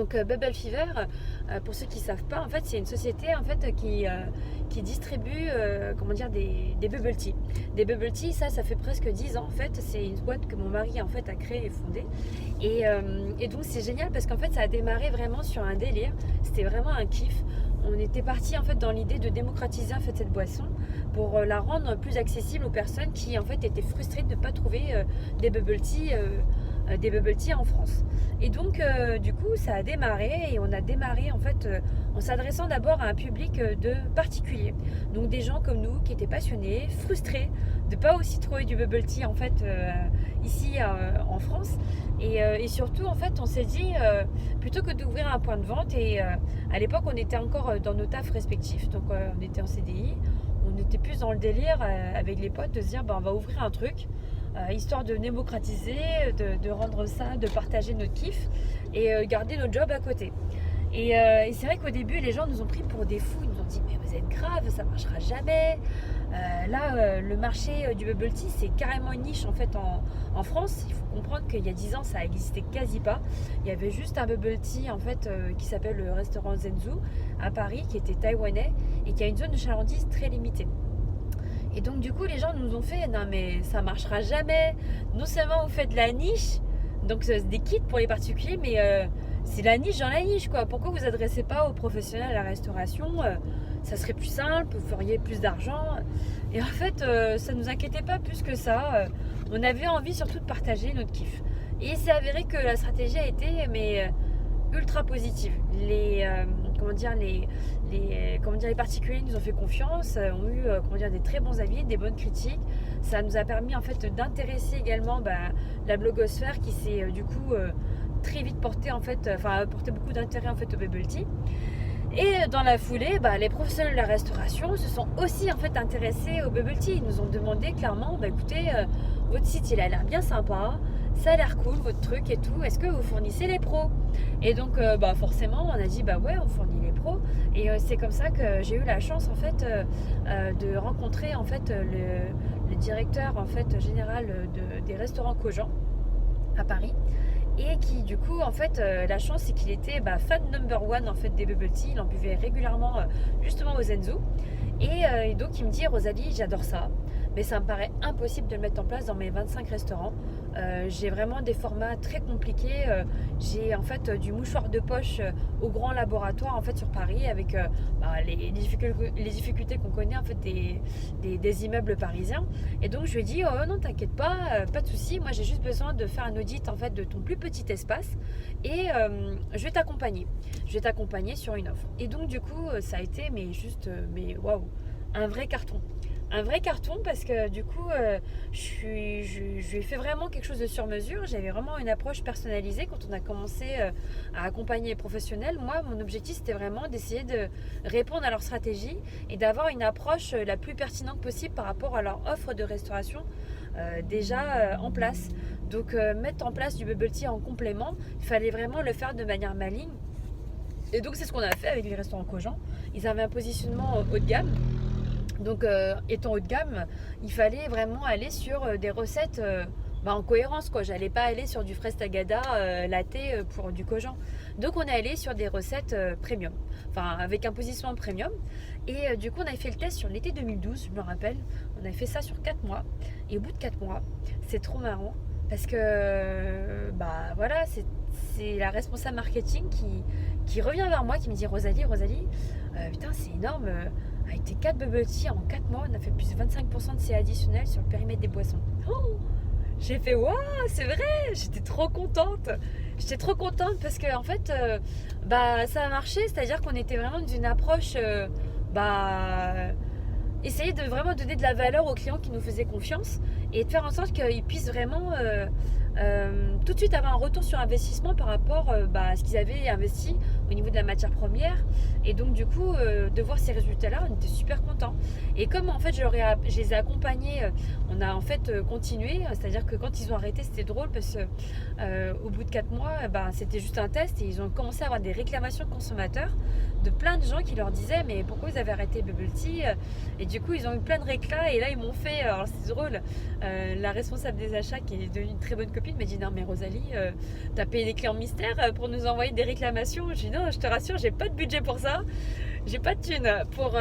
Donc Bubble Fever, pour ceux qui ne savent pas, en fait, c'est une société en fait, qui distribue comment dire, des bubble tea. Des bubble tea, ça fait presque 10 ans en fait. C'est une boîte que mon mari en fait, a créée et fondée. Et donc c'est génial parce qu'en fait ça a démarré vraiment sur un délire. C'était vraiment un kiff. On était parti en fait dans l'idée de démocratiser en fait cette boisson pour la rendre plus accessible aux personnes qui en fait étaient frustrées de ne pas trouver des bubble tea. Des bubble tea en France. Et donc du coup ça a démarré et on a démarré en fait en s'adressant d'abord à un public de particuliers, donc des gens comme nous qui étaient passionnés, frustrés de pas aussi trouver du bubble tea en fait ici en France et surtout en fait on s'est dit plutôt que d'ouvrir un point de vente et à l'époque on était encore dans nos tafs respectifs, donc on était en CDI, on était plus dans le délire avec les potes de se dire on va ouvrir un truc histoire de démocratiser, de rendre ça, de partager notre kiff et garder notre job à côté. Et c'est vrai qu'au début, les gens nous ont pris pour des fous. Ils nous ont dit mais vous êtes grave, ça marchera jamais. Le marché du bubble tea, c'est carrément une niche en fait en France. Il faut comprendre qu'il y a 10 ans, ça existait quasi pas. Il y avait juste un bubble tea en fait qui s'appelle le restaurant Zenzu à Paris, qui était taïwanais et qui a une zone de chalandise très limitée. Et donc du coup les gens nous ont fait non mais ça marchera jamais, non seulement vous faites la niche, donc c'est des kits pour les particuliers, mais c'est la niche dans la niche quoi, pourquoi vous adressez pas aux professionnels à la restauration, ça serait plus simple, vous feriez plus d'argent. Et en fait ça nous inquiétait pas plus que ça, on avait envie surtout de partager notre kiff. Et il s'est avéré que la stratégie a été ultra positive. Les particuliers nous ont fait confiance, ont eu des très bons avis, des bonnes critiques. Ça nous a permis en fait d'intéresser également la blogosphère qui s'est du coup très vite portée porté beaucoup d'intérêt en fait au bubble tea. Et dans la foulée, les professionnels de la restauration se sont aussi en fait intéressés au bubble tea. Ils nous ont demandé clairement, écoutez, votre site il a l'air bien sympa, ça a l'air cool votre truc et tout, est-ce que vous fournissez les pros? Et donc forcément on a dit ouais, on fournit les pros. Et c'est comme ça que j'ai eu la chance en fait de rencontrer en fait le directeur en fait général des restaurants Cogent à Paris. Et qui du coup en fait la chance c'est qu'il était fan number one en fait des bubble tea, il en buvait régulièrement justement au Zenzu et donc il me dit Rosalie j'adore ça mais ça me paraît impossible de le mettre en place dans mes 25 restaurants. J'ai vraiment des formats très compliqués, j'ai en fait du mouchoir de poche au grand laboratoire en fait sur Paris avec les difficultés qu'on connaît en fait des immeubles parisiens. Et donc je lui ai dit oh non t'inquiète pas, pas de souci, moi j'ai juste besoin de faire un audit en fait de ton plus petit espace et je vais t'accompagner sur une offre. Et donc du coup ça a été waouh, un vrai carton. Un vrai carton parce que du coup je lui ai fait vraiment quelque chose de sur mesure. J'avais vraiment une approche personnalisée quand on a commencé à accompagner les professionnels. Moi mon objectif c'était vraiment d'essayer de répondre à leur stratégie et d'avoir une approche la plus pertinente possible par rapport à leur offre de restauration déjà en place. Donc mettre en place du bubble tea en complément, il fallait vraiment le faire de manière maligne. Et donc c'est ce qu'on a fait avec les restaurants Cogent. Ils avaient un positionnement haut de gamme. Donc étant haut de gamme, il fallait vraiment aller sur des recettes en cohérence quoi. J'allais pas aller sur du fraise tagada latte pour du Cogent. Donc on est allé sur des recettes premium, avec un positionnement premium. Et du coup on avait fait le test sur l'été 2012, je me rappelle. On avait fait ça sur 4 mois. Et au bout de 4 mois, c'est trop marrant parce que c'est la responsable marketing qui revient vers moi, qui me dit Rosalie, putain c'est énorme, avec tes 4 bubble tea en 4 mois, on a fait plus de 25% de CA additionnel sur le périmètre des boissons. Oh, j'ai fait waouh, c'est vrai, j'étais trop contente parce que en fait ça a marché, c'est-à-dire qu'on était vraiment dans une approche essayer de vraiment donner de la valeur aux clients qui nous faisaient confiance et de faire en sorte qu'ils puissent vraiment tout de suite avoir un retour sur investissement par rapport à ce qu'ils avaient investi au niveau de la matière première. Et donc du coup de voir ces résultats là on était super contents. Et comme en fait je les ai accompagnés, on a en fait continué, c'est à dire que quand ils ont arrêté c'était drôle parce que au bout de 4 mois c'était juste un test et ils ont commencé à avoir des réclamations de consommateurs de plein de gens qui leur disaient mais pourquoi vous avez arrêté bubble tea. Et du coup ils ont eu plein de réclats et là ils m'ont fait, alors c'est drôle, la responsable des achats qui est devenue une très bonne copine copine me dit non mais Rosalie, t'as payé des clients mystères pour nous envoyer des réclamations. Je dis non, je te rassure, j'ai pas de budget pour ça. J'ai pas de thune pour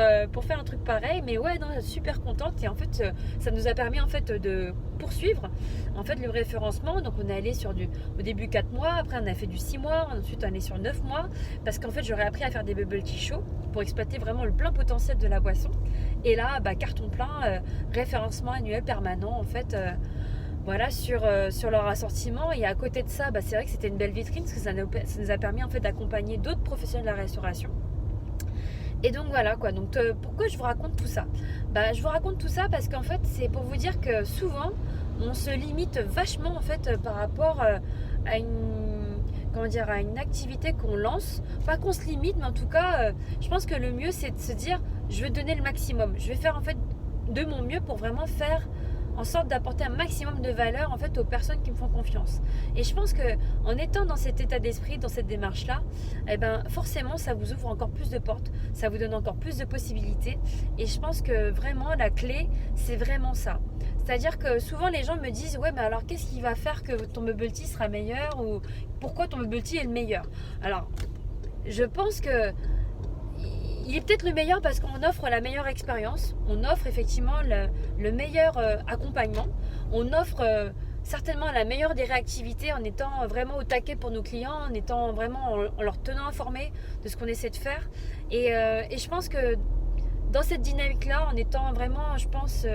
faire un truc pareil, mais ouais, non, super contente. Et en fait, ça nous a permis en fait de poursuivre en fait le référencement. Donc on est allé sur au début 4 mois, après on a fait du 6 mois, ensuite on est allé sur 9 mois, parce qu'en fait j'aurais appris à faire des bubble tea chauds pour exploiter vraiment le plein potentiel de la boisson. Et là, carton plein, référencement annuel permanent en fait. Voilà, sur leur assortiment. Et à côté de ça, c'est vrai que c'était une belle vitrine parce que ça nous a permis en fait d'accompagner d'autres professionnels de la restauration. Et donc voilà quoi, donc pourquoi je vous raconte tout ça? Je vous raconte tout ça parce qu'en fait c'est pour vous dire que souvent on se limite vachement en fait par rapport à une activité qu'on lance. Pas qu'on se limite, mais en tout cas je pense que le mieux c'est de se dire je vais donner le maximum, je vais faire en fait de mon mieux pour vraiment faire en sorte d'apporter un maximum de valeur en fait aux personnes qui me font confiance. Et je pense que en étant dans cet état d'esprit, dans cette démarche-là, forcément ça vous ouvre encore plus de portes, ça vous donne encore plus de possibilités. Et je pense que vraiment la clé, c'est vraiment ça. C'est-à-dire que souvent les gens me disent ouais mais alors qu'est-ce qui va faire que ton bubble tea sera meilleur, ou pourquoi ton bubble tea est le meilleur? Alors je pense que il est peut-être le meilleur parce qu'on offre la meilleure expérience, on offre effectivement le meilleur accompagnement, on offre certainement la meilleure des réactivités en étant vraiment au taquet pour nos clients, en étant vraiment en leur tenant informés de ce qu'on essaie de faire. Et je pense que dans cette dynamique-là, en étant vraiment, je pense,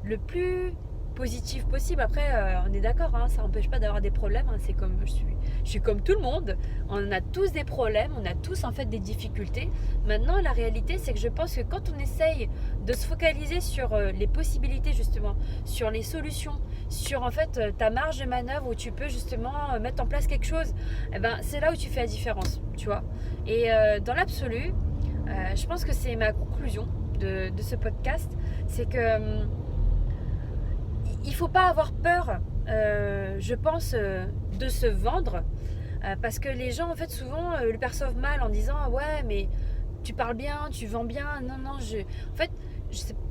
le plus positif possible. Après, on est d'accord, ça n'empêche pas d'avoir des problèmes. C'est comme je suis comme tout le monde. On a tous des problèmes, on a tous en fait des difficultés. Maintenant, la réalité, c'est que je pense que quand on essaye de se focaliser sur les possibilités justement, sur les solutions, sur en fait ta marge de manœuvre où tu peux justement mettre en place quelque chose, c'est là où tu fais la différence, tu vois. Et dans l'absolu, je pense que c'est ma conclusion de ce podcast, c'est que il ne faut pas avoir peur, je pense, de se vendre, parce que les gens, en fait, souvent le perçoivent mal en disant ouais, mais tu parles bien, tu vends bien. Non, en fait,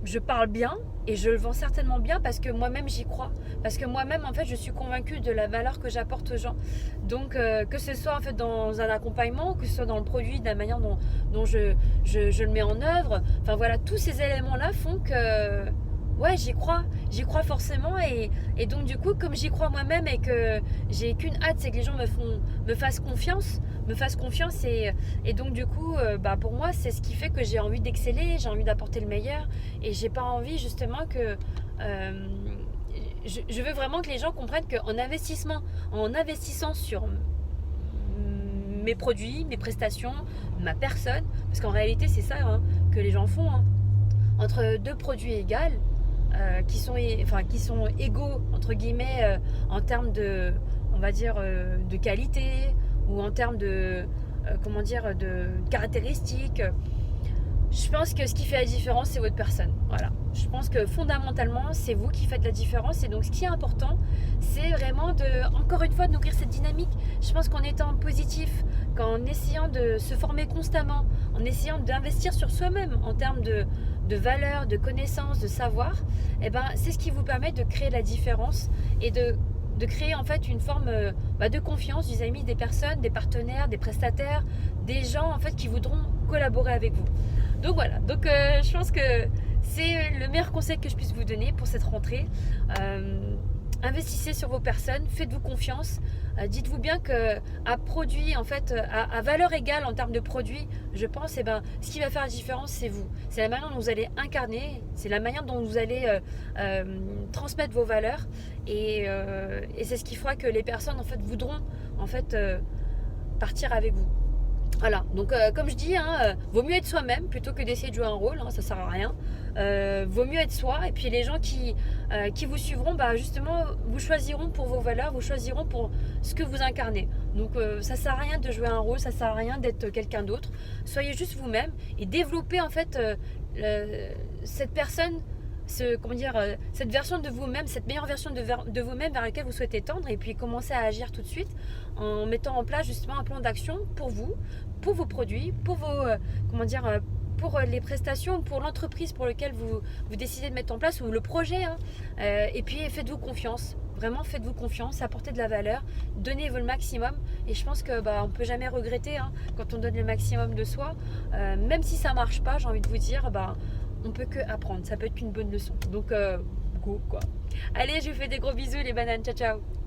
je parle bien et je le vends certainement bien parce que moi-même j'y crois, parce que moi-même en fait je suis convaincue de la valeur que j'apporte aux gens. Donc que ce soit en fait dans un accompagnement, que ce soit dans le produit, de la manière dont je le mets en œuvre, enfin voilà, tous ces éléments-là font que ouais, j'y crois forcément. Et donc du coup, comme j'y crois moi-même et que j'ai qu'une hâte, c'est que les gens me fassent confiance, et donc du coup, pour moi, c'est ce qui fait que j'ai envie d'exceller, j'ai envie d'apporter le meilleur, et j'ai pas envie justement que je veux vraiment que les gens comprennent qu'en investissant sur mes produits, mes prestations, ma personne, parce qu'en réalité c'est ça que les gens font, entre deux produits égaux, qui sont égaux entre guillemets en termes de, on va dire, de qualité, ou en termes de de caractéristiques. Je pense que ce qui fait la différence, c'est votre personne. Voilà. Je pense que fondamentalement, c'est vous qui faites la différence. Et donc, ce qui est important, c'est vraiment encore une fois, de nourrir cette dynamique. Je pense qu'en étant positif, qu'en essayant de se former constamment, en essayant d'investir sur soi-même en termes de valeur, de connaissances, de savoir, c'est ce qui vous permet de créer la différence et de créer en fait une forme de confiance vis-à-vis des personnes, des partenaires, des prestataires, des gens en fait qui voudront collaborer avec vous. Donc voilà, je pense que c'est le meilleur conseil que je puisse vous donner pour cette rentrée. Investissez sur vos personnes, faites-vous confiance. Dites-vous bien que à produit, en fait, à valeur égale en termes de produit, je pense, ce qui va faire la différence, c'est vous. C'est la manière dont vous allez incarner, c'est la manière dont vous allez transmettre vos valeurs, et c'est ce qui fera que les personnes en fait voudront en fait partir avec vous. Voilà, donc comme je dis, vaut mieux être soi-même plutôt que d'essayer de jouer un rôle, ça sert à rien. Vaut mieux être soi, et puis les gens qui vous suivront, justement, vous choisiront pour vos valeurs, vous choisiront pour ce que vous incarnez. Donc ça sert à rien de jouer un rôle, ça sert à rien d'être quelqu'un d'autre. Soyez juste vous-même et développez en fait cette personne, cette version de vous-même, cette meilleure version de vous-même vers laquelle vous souhaitez tendre, et puis commencez à agir tout de suite en mettant en place justement un plan d'action pour vous, pour vos produits, pour vos pour les prestations, pour l'entreprise pour laquelle vous décidez de mettre en place, ou le projet, et puis faites-vous confiance. Vraiment, faites-vous confiance, apportez de la valeur, donnez-vous le maximum. Et je pense que on peut jamais regretter quand on donne le maximum de soi. Même si ça marche pas, j'ai envie de vous dire, on peut que apprendre. Ça peut être qu'une bonne leçon. Donc, go quoi. Allez, je vous fais des gros bisous les bananes. Ciao, ciao.